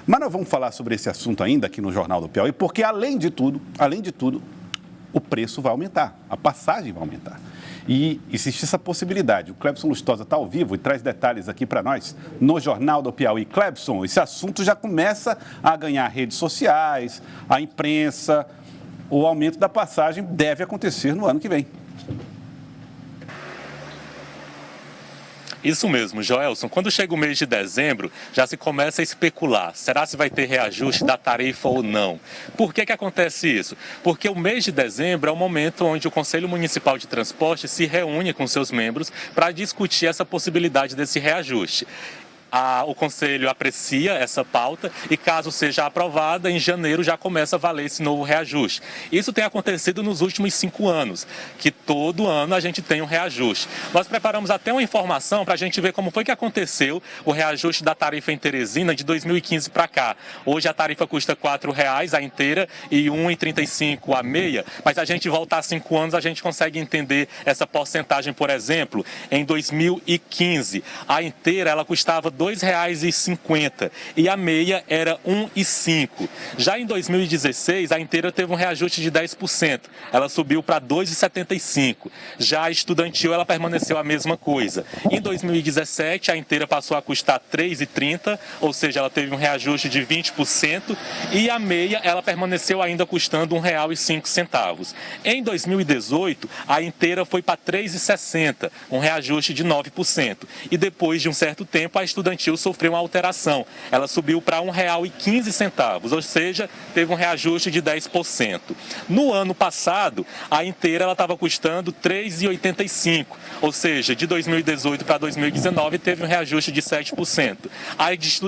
Mas nós vamos falar sobre esse assunto ainda aqui no Jornal do Piauí, porque além de tudo, o preço vai aumentar, a passagem vai aumentar. E existe essa possibilidade. O Clebson Lustosa está ao vivo e traz detalhes aqui para nós no Jornal do Piauí. Clebson, esse assunto já começa a ganhar redes sociais, a imprensa. O aumento da passagem deve acontecer no ano que vem. Isso mesmo, Joelson. Quando chega o mês de dezembro, já se começa a especular. Será se vai ter reajuste da tarifa ou não? Por que acontece isso? Porque o mês de dezembro é o momento onde o Conselho Municipal de Transporte se reúne com seus membros para discutir essa possibilidade desse reajuste. O Conselho aprecia essa pauta e, caso seja aprovada, em janeiro já começa a valer esse novo reajuste. Isso tem acontecido nos últimos 5 anos, que todo ano a gente tem um reajuste. Nós preparamos até uma informação para a gente ver como foi que aconteceu o reajuste da tarifa em Teresina de 2015 para cá. Hoje a tarifa custa R$ 4,00 a inteira e R$ 1,35 a meia, mas a gente voltar 5 anos, a gente consegue entender essa porcentagem. Por exemplo, em 2015, a inteira ela custava R$ 2,50 e a meia era R$ 1,05. Já em 2016, a inteira teve um reajuste de 10%. Ela subiu para R$ 2,75. Já a estudantil, ela permaneceu a mesma coisa. Em 2017, a inteira passou a custar R$ 3,30, ou seja, ela teve um reajuste de 20%, e a meia, ela permaneceu ainda custando R$ 1,05. Em 2018, a inteira foi para R$ 3,60, um reajuste de 9%. E depois de um certo tempo, a estudantil sofreu uma alteração. Ela subiu para R$ 1,15, ou seja, teve um reajuste de 10%. No ano passado, a inteira ela estava custando R$ 3,85, ou seja, de 2018 para 2019 teve um reajuste de 7%.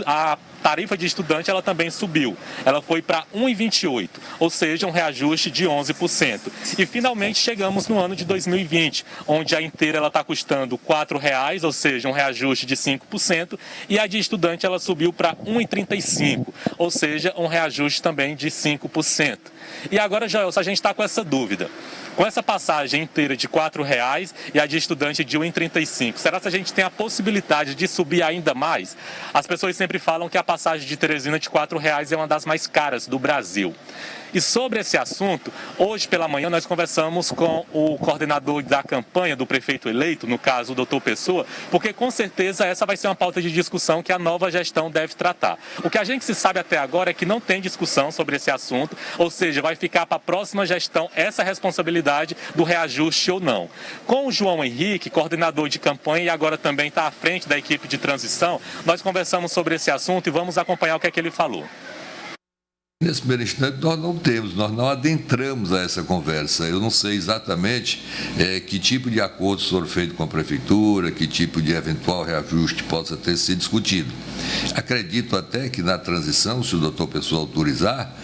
A tarifa de estudante ela também subiu. Ela foi para R$ 1,28, ou seja, um reajuste de 11%. E finalmente chegamos no ano de 2020, onde a inteira ela está custando R$ 4,00, ou seja, um reajuste de 5%, e a de estudante ela subiu para R$ 1,35, ou seja, um reajuste também de 5%. E agora, Joel, a gente está com essa dúvida. Com essa passagem inteira de R$ 4,00 e a de estudante de R$ 1,35, será que a gente tem a possibilidade de subir ainda mais? As pessoas sempre falam que a passagem de Teresina de R$ 4,00 é uma das mais caras do Brasil. E sobre esse assunto, hoje pela manhã nós conversamos com o coordenador da campanha do prefeito eleito, no caso o doutor Pessoa, porque com certeza essa vai ser uma pauta de discussão que a nova gestão deve tratar. O que a gente se sabe até agora é que não tem discussão sobre esse assunto, ou seja, vai ficar para a próxima gestão essa responsabilidade do reajuste ou não. Com o João Henrique, coordenador de campanha e agora também está à frente da equipe de transição, nós conversamos sobre esse assunto e vamos acompanhar o que é que ele falou. Nesse primeiro instante, nós não adentramos a essa conversa. Eu não sei exatamente que tipo de acordo for feito com a Prefeitura, que tipo de eventual reajuste possa ter sido discutido. Acredito até que na transição, se o doutor Pessoa autorizar,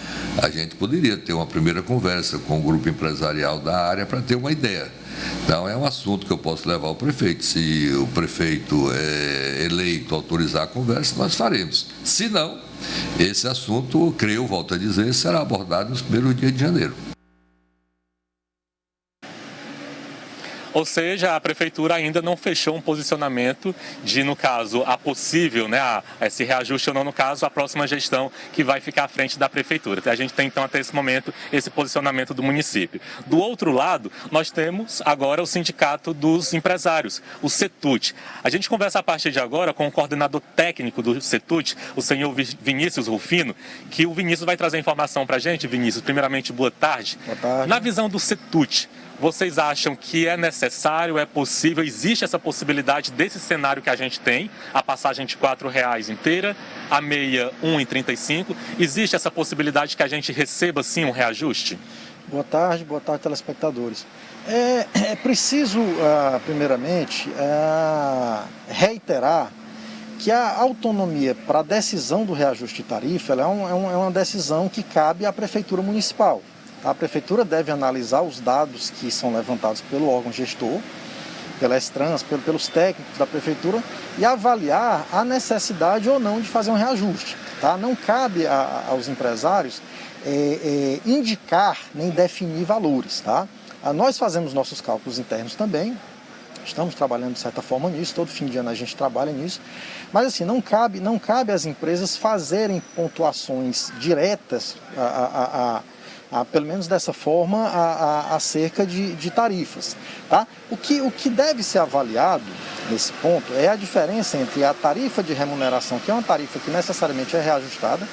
a gente poderia ter uma primeira conversa com o grupo empresarial da área para ter uma ideia. Então, é um assunto que eu posso levar ao prefeito. Se o prefeito eleito autorizar a conversa, nós faremos. Se não, esse assunto, creio, volto a dizer, será abordado nos primeiros dias de janeiro. Ou seja, a Prefeitura ainda não fechou um posicionamento de, no caso, a possível, esse reajuste ou não, no caso, a próxima gestão que vai ficar à frente da Prefeitura. A gente tem, então, até esse momento, esse posicionamento do município. Do outro lado, nós temos agora o Sindicato dos Empresários, o CETUT. A gente conversa a partir de agora com o coordenador técnico do CETUT, o senhor Vinícius Rufino, que o Vinícius vai trazer informação para a gente. Vinícius, primeiramente, boa tarde. Boa tarde. Na visão do CETUT, vocês acham que é necessário, é possível, existe essa possibilidade desse cenário que a gente tem, a passagem de R$ 4,00 inteira, a meia R$ 1,35, existe essa possibilidade que a gente receba sim um reajuste? Boa tarde, telespectadores. É preciso, primeiramente, reiterar que a autonomia para a decisão do reajuste de tarifa ela é uma decisão que cabe à Prefeitura Municipal. A Prefeitura deve analisar os dados que são levantados pelo órgão gestor, pela Extrans, pelos técnicos da Prefeitura e avaliar a necessidade ou não de fazer um reajuste. Tá? Não cabe aos empresários indicar nem definir valores. Tá? Nós fazemos nossos cálculos internos também estamos trabalhando de certa forma nisso, todo fim de ano a gente trabalha nisso, mas assim, não cabe às empresas fazerem pontuações diretas, pelo menos dessa forma, acerca de tarifas. Tá? O que deve ser avaliado nesse ponto é a diferença entre a tarifa de remuneração, que é uma tarifa que necessariamente é reajustada,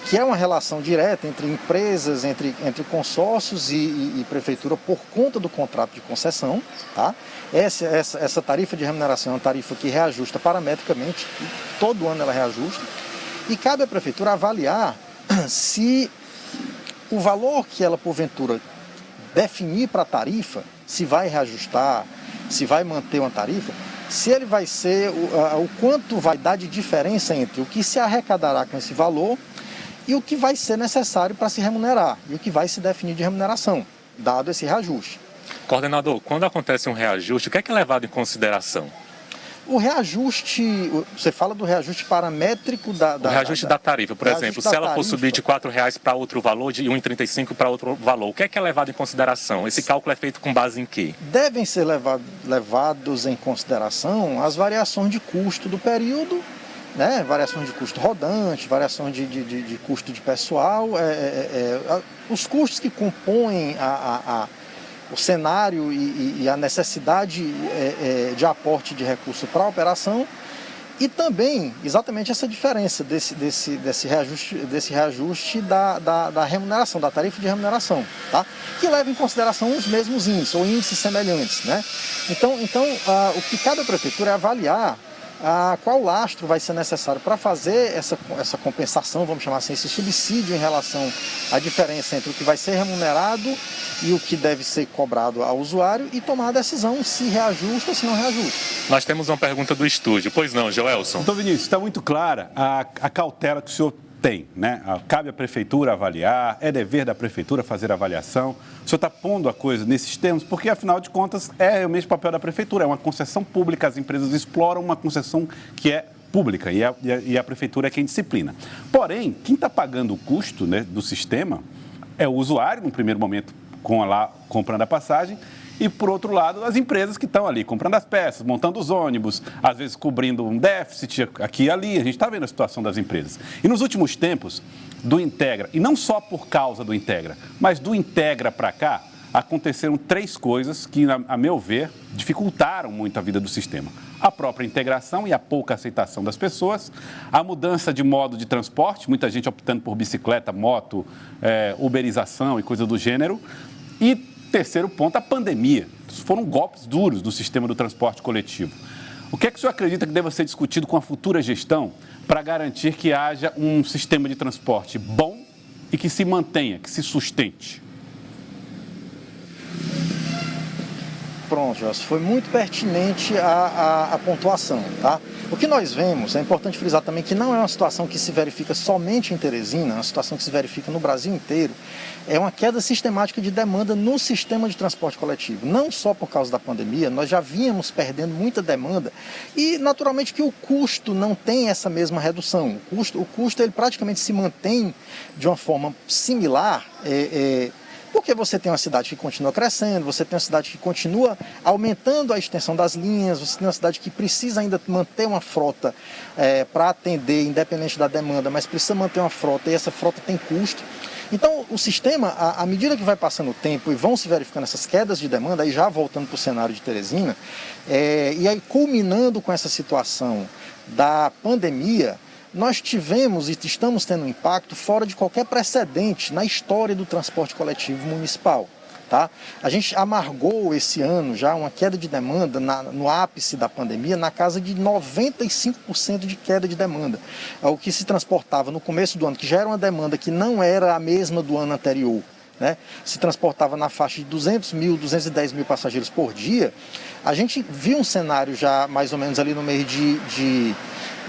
que é uma relação direta entre empresas, entre consórcios e prefeitura por conta do contrato de concessão. Tá? Essa tarifa de remuneração é uma tarifa que reajusta parametricamente, todo ano ela reajusta, e cabe à prefeitura avaliar se o valor que ela, porventura, definir para a tarifa, se vai reajustar, se vai manter uma tarifa, se ele vai ser, o quanto vai dar de diferença entre o que se arrecadará com esse valor e o que vai ser necessário para se remunerar, e o que vai se definir de remuneração, dado esse reajuste. Coordenador, quando acontece um reajuste, o que é levado em consideração? O reajuste, você fala do reajuste paramétrico o reajuste da tarifa, por exemplo, se ela for subir de R$4 para outro valor, de R$ 1,35 para outro valor, o que é levado em consideração? Esse cálculo é feito com base em quê? Devem ser levados em consideração as variações de custo do período, né? Variações de custo rodante, variações de custo de pessoal, os custos que compõem o cenário e a necessidade de aporte de recurso para a operação, e também exatamente essa diferença desse reajuste da remuneração, da tarifa de remuneração, tá? Que leva em consideração os mesmos índices ou índices semelhantes, né? Então o que cabe à prefeitura é avaliar qual lastro vai ser necessário para fazer essa compensação, vamos chamar assim, esse subsídio em relação à diferença entre o que vai ser remunerado e o que deve ser cobrado ao usuário, e tomar a decisão se reajusta ou se não reajusta. Nós temos uma pergunta do estúdio. Pois não, Joelson? Então, Vinícius, está muito clara a cautela que o senhor tem, né? Cabe à prefeitura avaliar, é dever da prefeitura fazer a avaliação. O senhor está pondo a coisa nesses termos porque, afinal de contas, é o mesmo papel da prefeitura, é uma concessão pública, as empresas exploram uma concessão que é pública e a prefeitura é quem disciplina. Porém, quem está pagando o custo, né, do sistema é o usuário, no primeiro momento, comprando a passagem, e, por outro lado, as empresas que estão ali comprando as peças, montando os ônibus, às vezes cobrindo um déficit aqui e ali. A gente está vendo a situação das empresas. E nos últimos tempos, do Integra, e não só por causa do Integra, mas do Integra para cá, aconteceram 3 coisas que, a meu ver, dificultaram muito a vida do sistema. A própria integração e a pouca aceitação das pessoas, a mudança de modo de transporte, muita gente optando por bicicleta, moto, uberização e coisa do gênero, e terceiro ponto, a pandemia. Foram golpes duros do sistema do transporte coletivo. O que é que o senhor acredita que deva ser discutido com a futura gestão para garantir que haja um sistema de transporte bom e que se mantenha, que se sustente? Pronto, José, foi muito pertinente a pontuação, tá? O que nós vemos, é importante frisar também que não é uma situação que se verifica somente em Teresina, é uma situação que se verifica no Brasil inteiro, é uma queda sistemática de demanda no sistema de transporte coletivo. Não só por causa da pandemia, nós já vínhamos perdendo muita demanda e, naturalmente, que o custo não tem essa mesma redução. O custo ele praticamente se mantém de uma forma similar, porque você tem uma cidade que continua crescendo, você tem uma cidade que continua aumentando a extensão das linhas, você tem uma cidade que precisa ainda manter uma frota para atender, independente da demanda, mas precisa manter uma frota e essa frota tem custo. Então, o sistema, à medida que vai passando o tempo e vão se verificando essas quedas de demanda, aí já voltando para o cenário de Teresina, e aí culminando com essa situação da pandemia, nós tivemos e estamos tendo um impacto fora de qualquer precedente na história do transporte coletivo municipal. Tá? A gente amargou esse ano já uma queda de demanda no ápice da pandemia na casa de 95% de queda de demanda. O que se transportava no começo do ano, que já era uma demanda que não era a mesma do ano anterior, né? Se transportava na faixa de 200 mil, 210 mil passageiros por dia. A gente viu um cenário já mais ou menos ali no mês de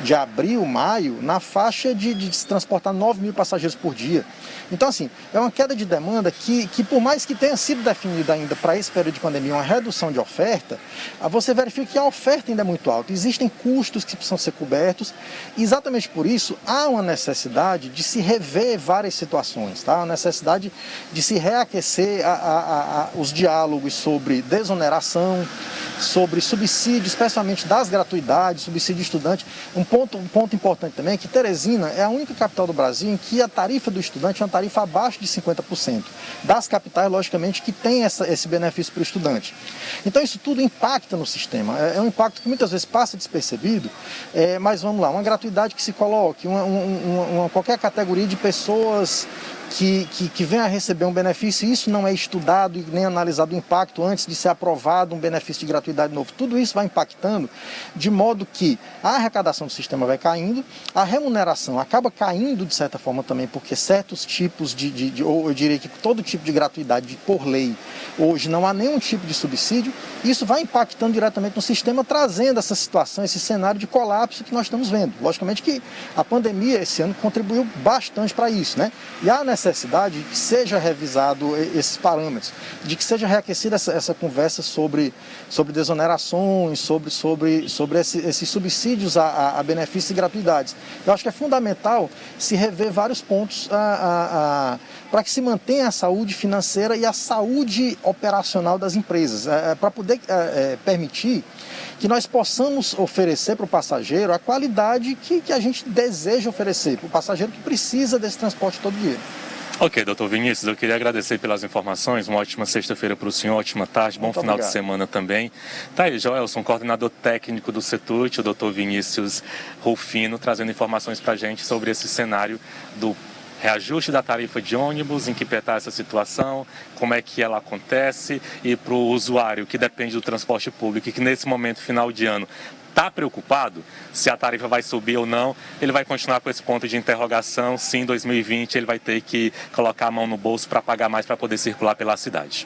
de abril, maio, na faixa de se transportar 9 mil passageiros por dia. Então, assim, é uma queda de demanda que por mais que tenha sido definida ainda para esse período de pandemia uma redução de oferta, você verifica que a oferta ainda é muito alta. Existem custos que precisam ser cobertos. E exatamente por isso, há uma necessidade de se rever várias situações, tá? A necessidade de se reaquecer os diálogos sobre desoneração, sobre subsídio, especialmente das gratuidades, subsídio estudante. Um ponto importante também é que Teresina é a única capital do Brasil em que a tarifa do estudante é uma tarifa abaixo de 50%. Das capitais, logicamente, que tem esse benefício para o estudante. Então, isso tudo impacta no sistema. É um impacto que muitas vezes passa despercebido, mas vamos lá, uma gratuidade que se coloque, qualquer categoria de pessoas que venha a receber um benefício, isso não é estudado e nem analisado o impacto antes de ser aprovado um benefício de gratuidade novo. Tudo isso vai impactando de modo que a arrecadação do sistema vai caindo, a remuneração acaba caindo de certa forma também, porque certos tipos ou eu diria que todo tipo de gratuidade por lei, hoje não há nenhum tipo de subsídio, e isso vai impactando diretamente no sistema, trazendo essa situação, esse cenário de colapso que nós estamos vendo. Logicamente que a pandemia esse ano contribuiu bastante para isso, né? E há necessidade de que seja revisado esses parâmetros, de que seja reaquecida essa conversa sobre desonerações, sobre esses subsídios a benefícios e gratuidades. Eu acho que é fundamental se rever vários pontos para que se mantenha a saúde financeira e a saúde operacional das empresas, para poder permitir que nós possamos oferecer para o passageiro a qualidade que a gente deseja oferecer para o passageiro que precisa desse transporte todo dia. Ok, doutor Vinícius, eu queria agradecer pelas informações, uma ótima sexta-feira para o senhor, ótima tarde, bom final de semana também. Tá aí, Joelson, coordenador técnico do CETUT, o doutor Vinícius Rufino, trazendo informações para a gente sobre esse cenário do reajuste da tarifa de ônibus, em que pé está essa situação, como é que ela acontece, e para o usuário que depende do transporte público e que nesse momento, final de ano, está preocupado se a tarifa vai subir ou não, ele vai continuar com esse ponto de interrogação. Sim, em 2020 ele vai ter que colocar a mão no bolso para pagar mais para poder circular pela cidade.